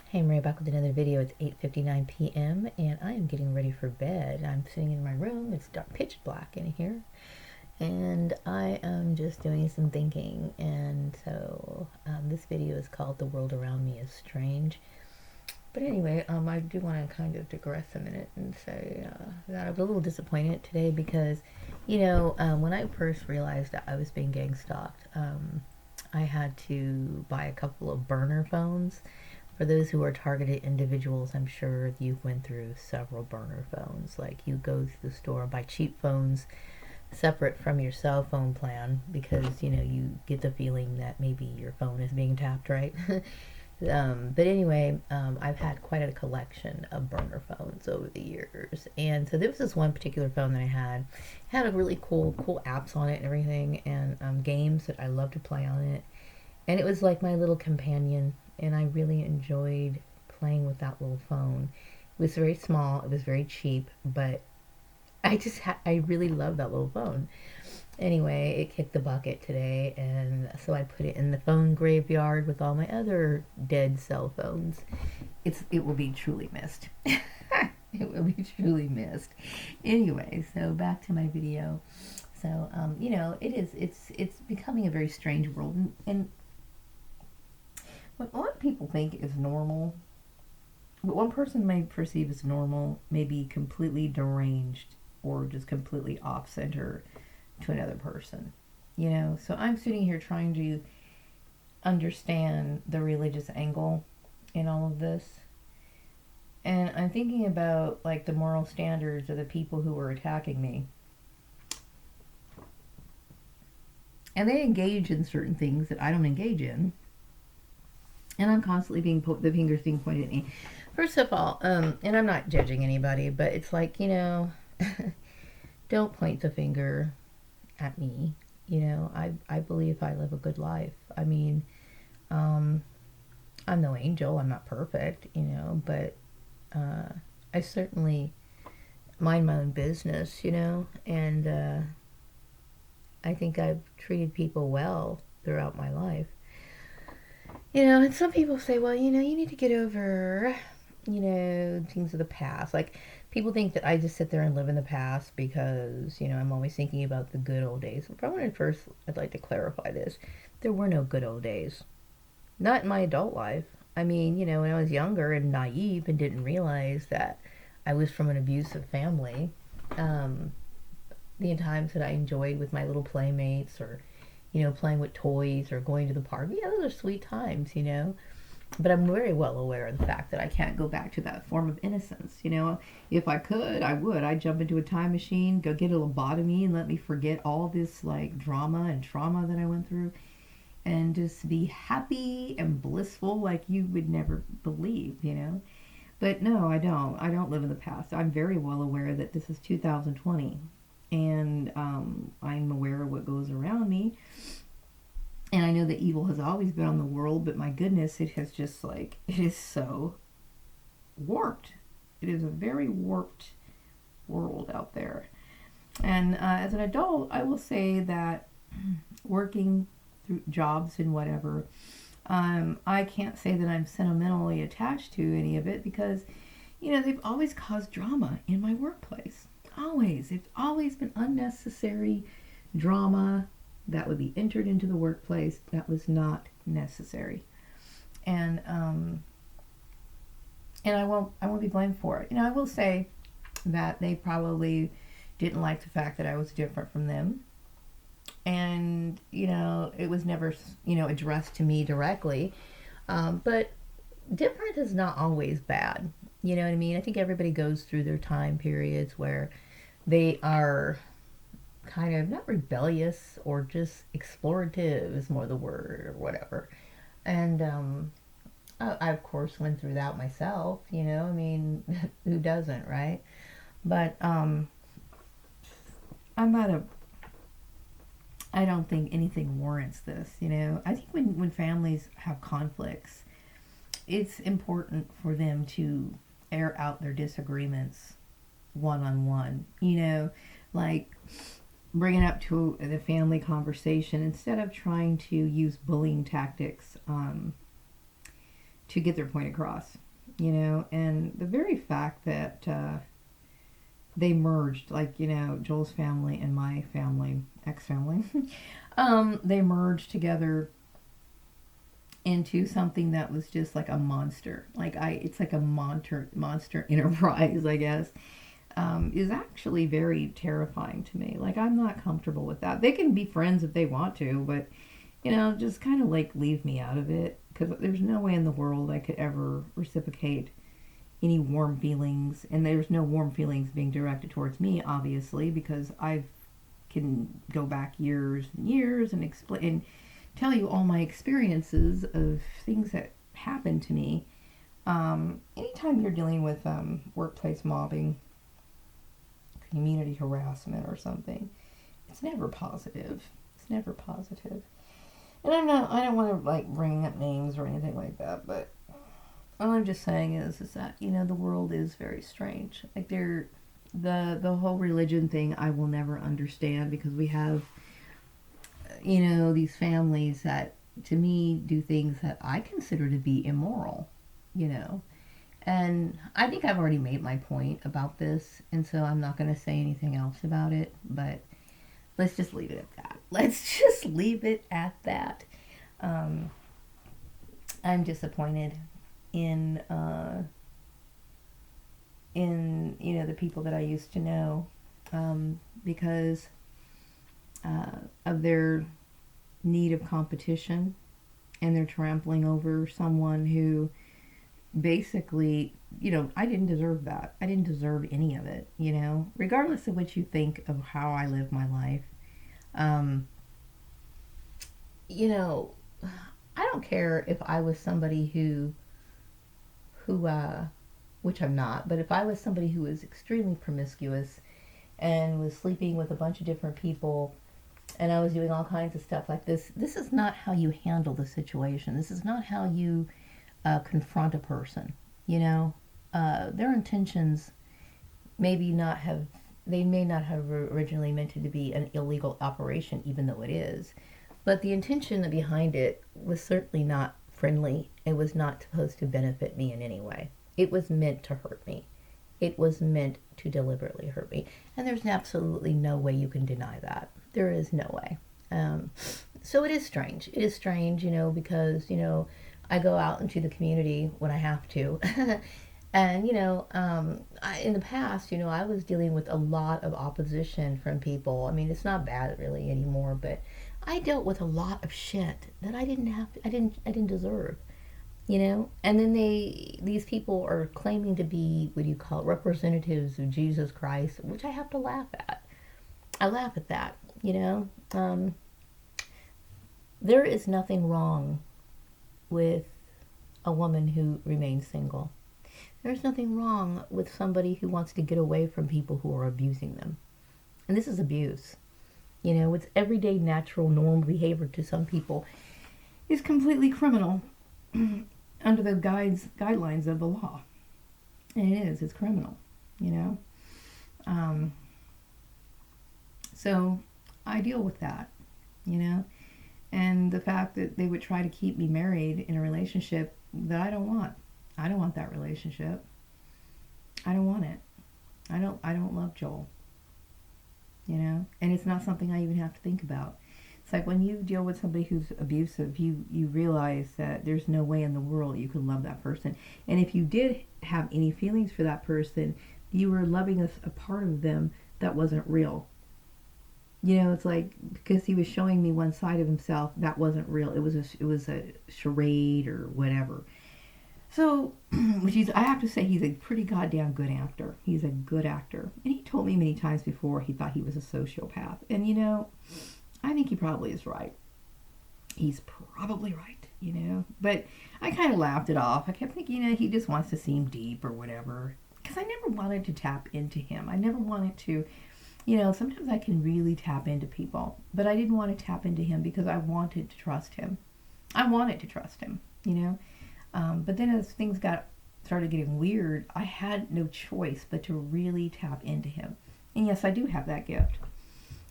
Hey, I'm Maria back with another video. It's 8:59 p.m. and I am getting ready for bed. I'm sitting in my room. It's dark, pitch black in here, and I am just doing some thinking. And so this video is called "The World Around Me is Strange." But anyway, I do want to kind of digress a minute and say that I was a little disappointed today because, when I first realized that I was being gang stalked, I had to buy a couple of burner phones. For those who are targeted individuals, I'm sure you went through several burner phones. Like you go to the store and buy cheap phones separate from your cell phone plan because you get the feeling that maybe your phone is being tapped, right? But anyway, I've had quite a collection of burner phones over the years, and so there was this one particular phone that I had a really cool apps on it and everything, and games that I love to play on it, and it was like my little companion, and I really enjoyed playing with that little phone. It was very small, it was very cheap, but I really loved that little phone. Anyway, it kicked the bucket today, and so I put it in the phone graveyard with all my other dead cell phones. It will be truly missed. It will be truly missed. Anyway, so back to my video. So it's becoming a very strange world, and what people think is normal, what one person may perceive as normal, may be completely deranged or just completely off center to another person. So I'm sitting here trying to understand the religious angle in all of this. And I'm thinking about like the moral standards of the people who were attacking me. And they engage in certain things that I don't engage in. And I'm constantly the fingers being pointed at me. First of all, and I'm not judging anybody, but it's like, don't point the finger at me. I believe I live a good life. I mean, I'm no angel. I'm not perfect, but I certainly mind my own business, and I think I've treated people well throughout my life. And some people say, well, you need to get over, things of the past. Like, people think that I just sit there and live in the past because, I'm always thinking about the good old days. But I'd like to clarify this. There were no good old days. Not in my adult life. I mean, when I was younger and naive and didn't realize that I was from an abusive family, um, the times that I enjoyed with my little playmates or, playing with toys or going to the park, yeah, those are sweet times, But I'm very well aware of the fact that I can't go back to that form of innocence. If I could, I would. I'd jump into a time machine, go get a lobotomy, and let me forget all this like drama and trauma that I went through, and just be happy and blissful like you would never believe. But no, I don't. I don't live in the past. I'm very well aware that this is 2020, and I'm aware of what goes around me. And I know that evil has always been on the world, but my goodness, it has just like, it is so warped. It is a very warped world out there. And as an adult, I will say that working through jobs and whatever, I can't say that I'm sentimentally attached to any of it because, they've always caused drama in my workplace. Always. It's always been unnecessary drama that would be entered into the workplace that was not necessary. And I won't be blamed for it. I will say that they probably didn't like the fact that I was different from them. And, it was never, addressed to me directly. But different is not always bad. You know what I mean? I think everybody goes through their time periods where they are kind of not rebellious or just explorative is more the word or whatever. And I of course went through that myself. I mean, who doesn't, right? But I'm not a I don't think anything warrants this. I think when families have conflicts, it's important for them to air out their disagreements one on one. Like bring it up to the family conversation instead of trying to use bullying tactics to get their point across, you know. And the very fact that they merged, like, you know, Joel's family and my family, ex family, they merged together into something that was just like a monster. It's like a monster enterprise, I guess. Is actually very terrifying to me. Like, I'm not comfortable with that. They can be friends if they want to, but you know, just kind of like leave me out of it, because there's no way in the world I could ever reciprocate any warm feelings, and there's no warm feelings being directed towards me, obviously, because I can go back years and years and explain and tell you all my experiences of things that happened to me. Anytime you're dealing with workplace mobbing, community harassment, or something, it's never positive. It's never positive. And I don't want to like bring up names or anything like that, but all I'm just saying is that, you know, the world is very strange. Like, the whole religion thing I will never understand, because we have, you know, these families that to me do things that I consider to be immoral, you know. And I think I've already made my point about this, and so I'm not going to say anything else about it, but let's just leave it at that. Let's just leave it at that. Um, I'm disappointed in you know, the people that I used to know, because of their need of competition, and they're trampling over someone who basically, you know, I didn't deserve that. I didn't deserve any of it, you know, regardless of what you think of how I live my life. Um, you know, I don't care if I was somebody who which I'm not, but if I was somebody who was extremely promiscuous and was sleeping with a bunch of different people, and I was doing all kinds of stuff like this is not how you handle the situation. This is not how you confront a person. You know, their intentions maybe not have, they may not have originally meant it to be an illegal operation, even though it is. But the intention behind it was certainly not friendly. It was not supposed to benefit me in any way. It was meant to hurt me. It was meant to deliberately hurt me. And there's absolutely no way you can deny that. There is no way. Um, so it is strange. It is strange, you know, because, you know, I go out into the community when I have to. And, you know, in the past, you know, I was dealing with a lot of opposition from people. I mean, it's not bad really anymore, but I dealt with a lot of shit that I didn't deserve, you know. And then these people are claiming to be, what do you call it, representatives of Jesus Christ, which I have to laugh at. I laugh at that, you know. There is nothing wrong with a woman who remains single. There's nothing wrong with somebody who wants to get away from people who are abusing them. And this is abuse. You know, it's everyday, natural, normal behavior to some people is completely criminal under the guidelines of the law. And it is. It's criminal, you know. Um, so I deal with that, you know. And the fact that they would try to keep me married in a relationship that I don't want. I don't want that relationship. I don't want it. I don't love Joel. You know? And it's not something I even have to think about. It's like when you deal with somebody who's abusive, you realize that there's no way in the world you could love that person. And if you did have any feelings for that person, you were loving a part of them that wasn't real. You know, it's like, because he was showing me one side of himself that wasn't real. It was a charade or whatever. So, I have to say, he's a pretty goddamn good actor. He's a good actor. And he told me many times before he thought he was a sociopath. And, you know, I think he probably is right. He's probably right, you know. But I kind of laughed it off. I kept thinking, you know, he just wants to seem deep or whatever. Because I never wanted to tap into him. I never wanted to, you know, sometimes I can really tap into people. But I didn't want to tap into him because I wanted to trust him. I wanted to trust him, you know. But then as things started getting weird, I had no choice but to really tap into him. And yes, I do have that gift,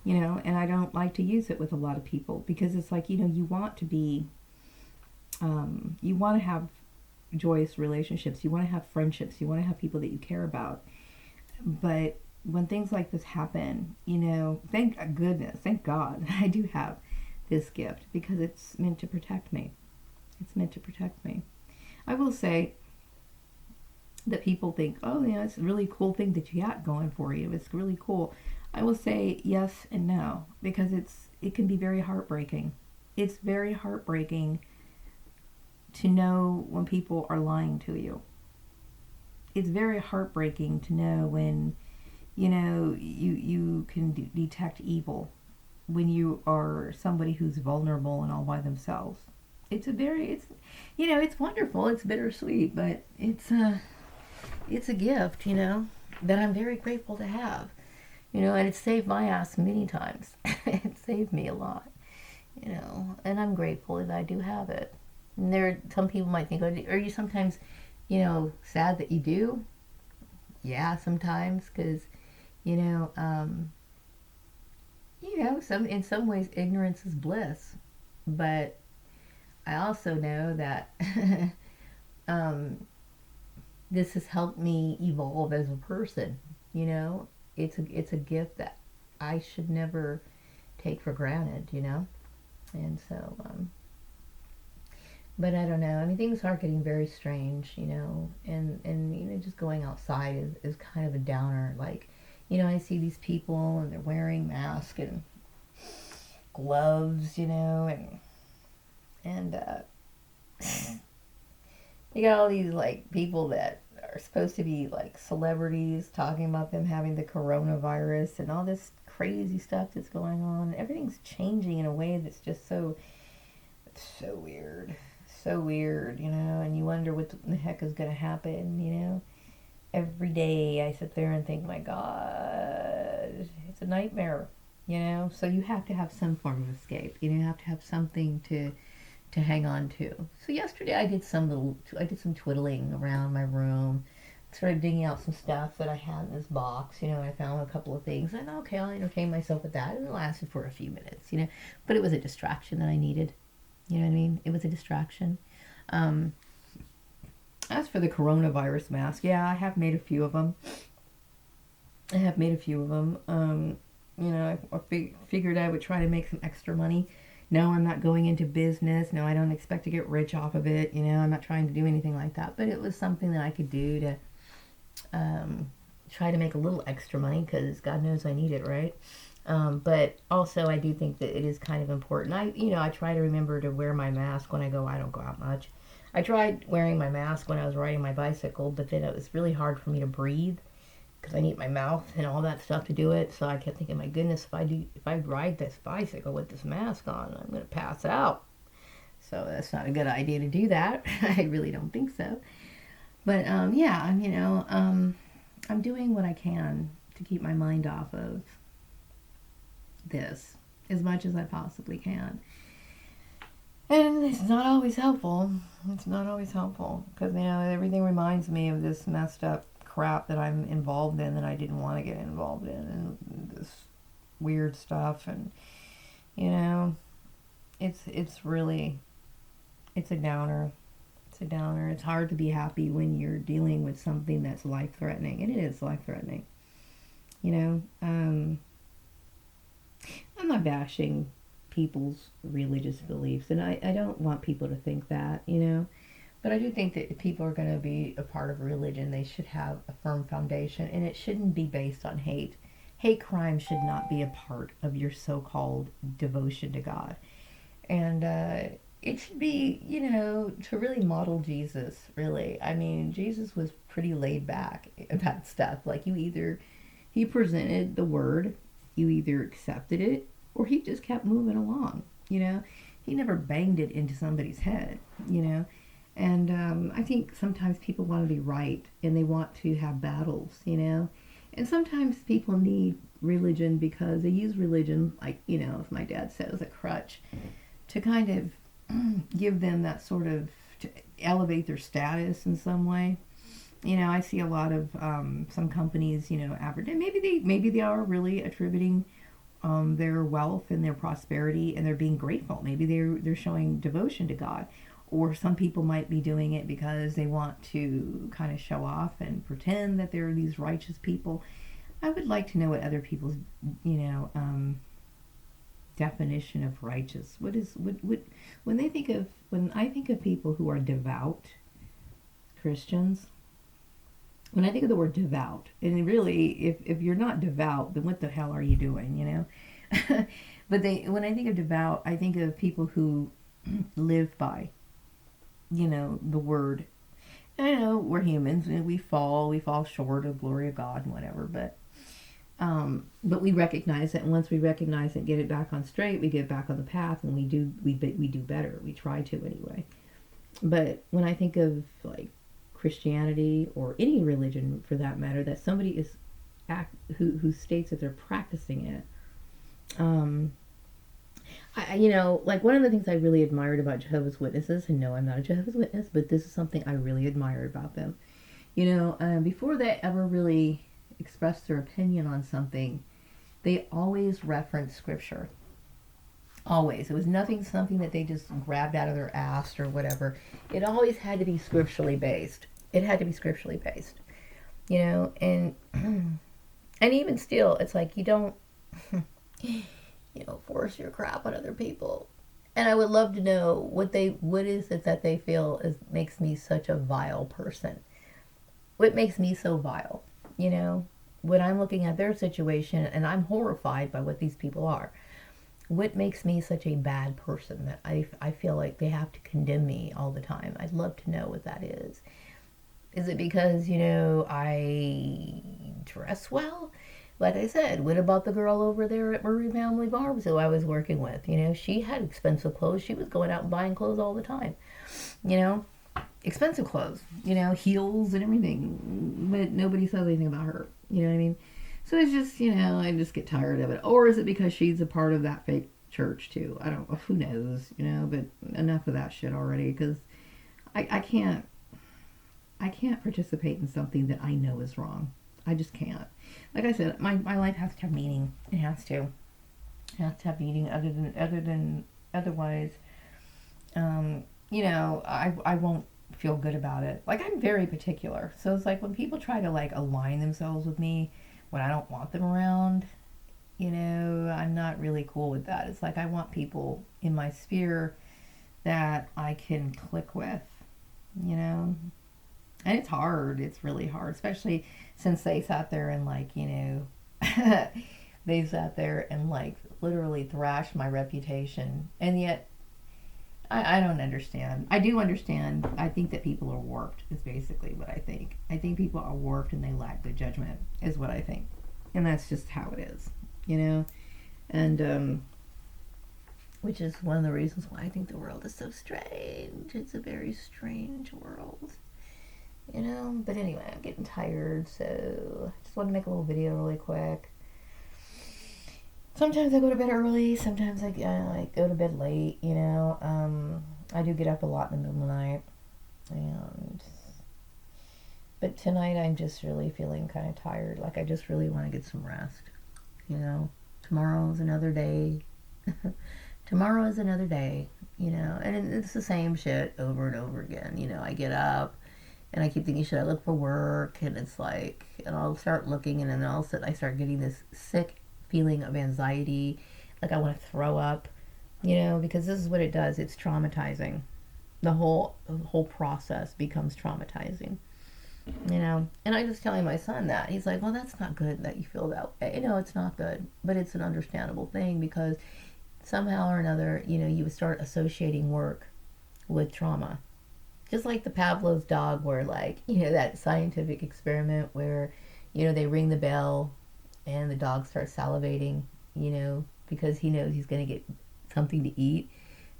you know, and I don't like to use it with a lot of people because it's like, you know, you want to be, you want to have joyous relationships. You want to have friendships. You want to have people that you care about. But when things like this happen, thank goodness, thank God, I do have this gift because it's meant to protect me. It's meant to protect me. I will say that people think, oh, it's a really cool thing that you got going for you. It's really cool. I will say yes and no because it can be very heartbreaking. It's very heartbreaking to know when people are lying to you. It's very heartbreaking to know when you can detect evil when you are somebody who's vulnerable and all by themselves. It's wonderful. It's bittersweet, but it's a gift, that I'm very grateful to have. And it's saved my ass many times. It saved me a lot, and I'm grateful that I do have it. And some people might think, are you sometimes, sad that you do? Yeah, sometimes, because, in some ways, ignorance is bliss. But I also know that this has helped me evolve as a person. It's a gift that I should never take for granted. And so, but I don't know. I mean, things are getting very strange, and just going outside is kind of a downer. Like, I see these people and they're wearing masks and gloves, and you got all these like people that are supposed to be like celebrities talking about them having the coronavirus and all this crazy stuff that's going on. Everything's changing in a way that's just so weird. So weird, and you wonder what the heck is going to happen. Every day I sit there and think, my God, it's a nightmare, So you have to have some form of escape. You have to have something to hang on to. So yesterday I did some twiddling around my room, started digging out some stuff that I had in this box. I found a couple of things, and okay, I'll entertain myself with that, and it lasted for a few minutes. But it was a distraction that I needed. You know what I mean? It was a distraction. As for the coronavirus mask, yeah, I have made a few of them. I figured I would try to make some extra money. No, I'm not going into business. No, I don't expect to get rich off of it. I'm not trying to do anything like that. But it was something that I could do to try to make a little extra money because God knows I need it, right? But also I do think that it is kind of important. I try to remember to wear my mask when I don't go out much. I tried wearing my mask when I was riding my bicycle, but then it was really hard for me to breathe because I need my mouth and all that stuff to do it. So I kept thinking, my goodness, if I ride this bicycle with this mask on, I'm going to pass out. So that's not a good idea to do that. I really don't think so. But yeah, I'm doing what I can to keep my mind off of this as much as I possibly can. And it's not always helpful. It's not always helpful because, everything reminds me of this messed up crap that I'm involved in that I didn't want to get involved in, and this weird stuff. And, it's really, it's a downer. It's a downer. It's hard to be happy when you're dealing with something that's life-threatening. And it is life-threatening. I'm not bashing people's religious beliefs, and I don't want people to think that, but I do think that if people are going to be a part of a religion, they should have a firm foundation, and it shouldn't be based on hate. Hate crime should not be a part of your so-called devotion to God. And it should be, to really model Jesus, really. I mean, Jesus was pretty laid back about stuff. Like, he presented the word, you either accepted it, or he just kept moving along, He never banged it into somebody's head, And I think sometimes people want to be right, and they want to have battles, And sometimes people need religion because they use religion, like, as my dad says, a crutch, to kind of give them that sort of, to elevate their status in some way. I see a lot of some companies, average, and maybe they are really attributing their wealth and their prosperity, and they're being grateful. Maybe they're showing devotion to God, or some people might be doing it because they want to kind of show off and pretend that they're these righteous people. I would like to know what other people's, definition of righteous. What when I think of people who are devout Christians, when I think of the word devout, and really, if you're not devout, then what the hell are you doing, But when I think of devout, I think of people who live by, the word. And I know we're humans, and we fall short of the glory of God and whatever, but we recognize it, and once we recognize it, get it back on straight, we get back on the path, and we do better. We try to anyway. But when I think of like Christianity or any religion for that matter, that somebody is who states that they're practicing it, like one of the things I really admired about Jehovah's Witnesses, and no, I'm not a Jehovah's Witness, but this is something I really admire about them. Before they ever really express their opinion on something, they always reference scripture. Always. It was something that they just grabbed out of their ass or whatever. It always had to be scripturally based. And and even still, it's like you don't force your crap on other people. And I would love to know what is it that they feel makes me such a vile person. What makes me so vile? When I'm looking at their situation and I'm horrified by what these people are. What makes me such a bad person that I feel like they have to condemn me all the time? I'd love to know what that is. Is it because, I dress well? Like I said, what about the girl over there at Murray Family Barbs who I was working with? She had expensive clothes. She was going out and buying clothes all the time. Expensive clothes, heels and everything. But nobody says anything about her. You know what I mean? So it's just, I just get tired of it. Or is it because she's a part of that fake church too? I don't know. Who knows, but enough of that shit already, because I can't participate in something that I know is wrong. I just can't. Like I said, my life has to have meaning. It has to. It has to have meaning otherwise, I won't feel good about it. Like, I'm very particular. So it's like when people try to like align themselves with me when I don't want them around, I'm not really cool with that. It's like I want people in my sphere that I can click with, and it's hard. It's really hard, especially since they sat there and like, they sat there and like literally thrashed my reputation. And yet I don't understand. I do understand. I think that people are warped is basically what I think. I think people are warped and they lack good judgment is what I think. And that's just how it is, And which is one of the reasons why I think the world is so strange. It's a very strange world. But anyway, I'm getting tired, so I just want to make a little video really quick. Sometimes I go to bed early, sometimes I go to bed late, I do get up a lot in the middle of the night, but tonight I'm just really feeling kind of tired, like I just really want to get some rest, tomorrow's another day, and it's the same shit over and over again, I get up, and I keep thinking, should I look for work, and it's like, and I'll start looking, and then all of a sudden I start getting this sick feeling of anxiety, like I want to throw up, because this is what it does. It's traumatizing. The whole process becomes traumatizing, And I just telling my son that. He's like, well, that's not good that you feel that way. It's not good, but it's an understandable thing because somehow or another, you would start associating work with trauma. Just like the Pavlov's dog where like, that scientific experiment where, they ring the bell and the dog starts salivating, because he knows he's going to get something to eat.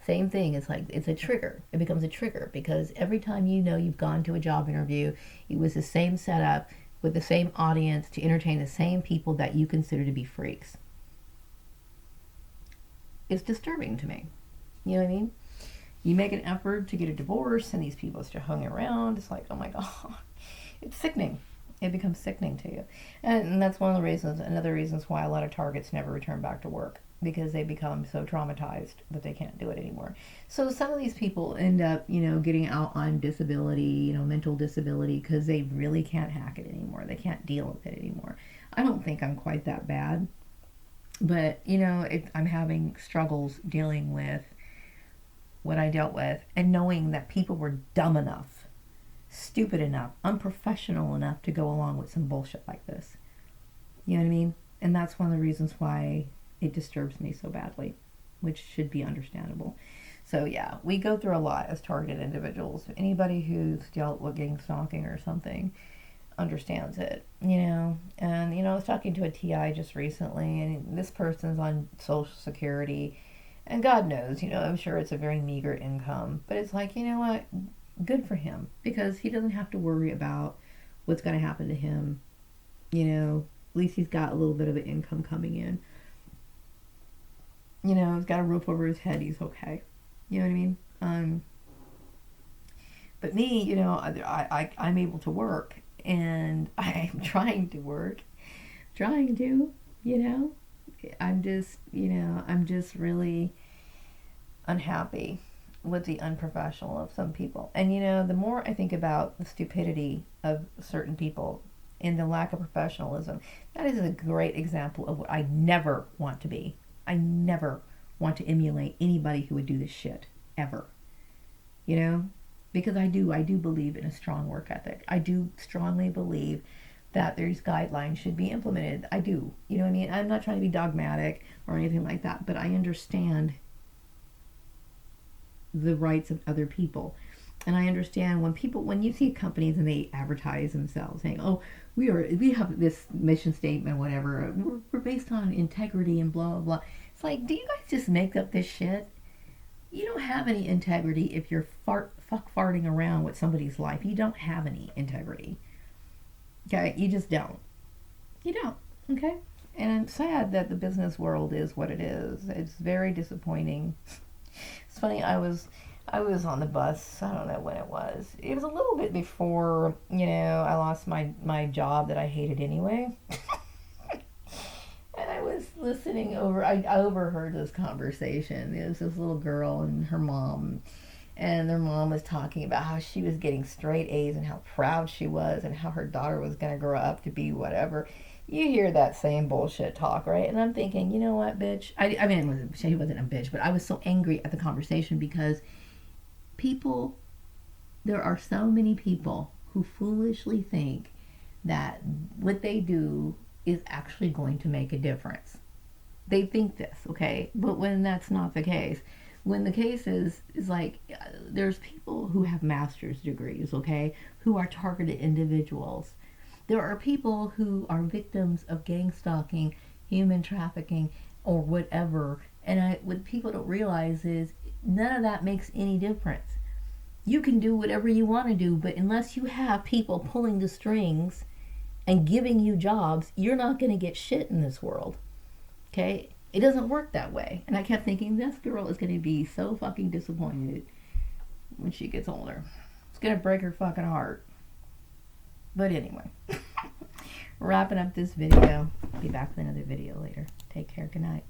Same thing. It's like, it's a trigger. It becomes a trigger because every time you've gone to a job interview, it was the same setup with the same audience to entertain the same people that you consider to be freaks. It's disturbing to me. You know what I mean? You make an effort to get a divorce and these people just hung around. It's like, oh my God. It's sickening. It becomes sickening to you. And that's one of the reasons, another reasons why a lot of targets never return back to work. because they become so traumatized that they can't do it anymore. So some of these people end up, you know, getting out on disability, you know, mental disability, because they really can't hack it anymore. They can't deal with it anymore. I don't think I'm quite that bad, but, you know, I'm having struggles dealing with what I dealt with, and knowing that people were dumb enough, stupid enough, unprofessional enough to go along with some bullshit like this. You know what I mean? And that's one of the reasons why it disturbs me so badly, which should be understandable. So yeah, we go through a lot as targeted individuals. Anybody who's dealt with gang stalking or something understands it, you know. And, you know, I was talking to a TI just recently, and this person's on Social Security, and God knows, you know, I'm sure it's a very meager income, but it's like, you know what, good for him, because he doesn't have to worry about what's going to happen to him, you know. At least he's got a little bit of an income coming in. You know, he's got a roof over his head, he's okay. You know what I mean? But me, you know, I'm able to work, and I'm trying to work, you know. I'm just really unhappy with the unprofessional of some people. And, you know, the more I think about the stupidity of certain people and the lack of professionalism, that is a great example of what I never want to be. I never want to emulate anybody who would do this shit, ever. You know? Because I do believe in a strong work ethic. I do strongly believe that these guidelines should be implemented. I do. You know what I mean? I'm not trying to be dogmatic or anything like that, but I understand the rights of other people. And I understand when you see companies and they advertise themselves saying, oh, we have this mission statement, whatever, we're based on integrity and blah, blah, blah. It's like, do you guys just make up this shit? You don't have any integrity if you're farting around with somebody's life. You don't have any integrity. Okay? You just don't. You don't. Okay? And I'm sad that the business world is what it is. It's very disappointing. It's funny, I was on the bus, I don't know when it was. It was a little bit before, you know, I lost my job that I hated anyway. And I was listening I overheard this conversation. It was this little girl and her mom. And their mom was talking about how she was getting straight A's and how proud she was and how her daughter was going to grow up to be whatever. You hear that same bullshit talk, right? And I'm thinking, you know what, bitch? I mean, she wasn't a bitch, but I was so angry at the conversation because there are so many people who foolishly think that what they do is actually going to make a difference. They think this, okay? But when that's not the case, when the case is like, there's people who have master's degrees, okay, who are targeted individuals. There are people who are victims of gang stalking, human trafficking, or whatever. And what people don't realize is none of that makes any difference. You can do whatever you want to do, but unless you have people pulling the strings and giving you jobs, you're not going to get shit in this world. Okay? It doesn't work that way. And I kept thinking, this girl is going to be so fucking disappointed when she gets older. It's going to break her fucking heart. But anyway, wrapping up this video. Be back with another video later. Take care. Good night.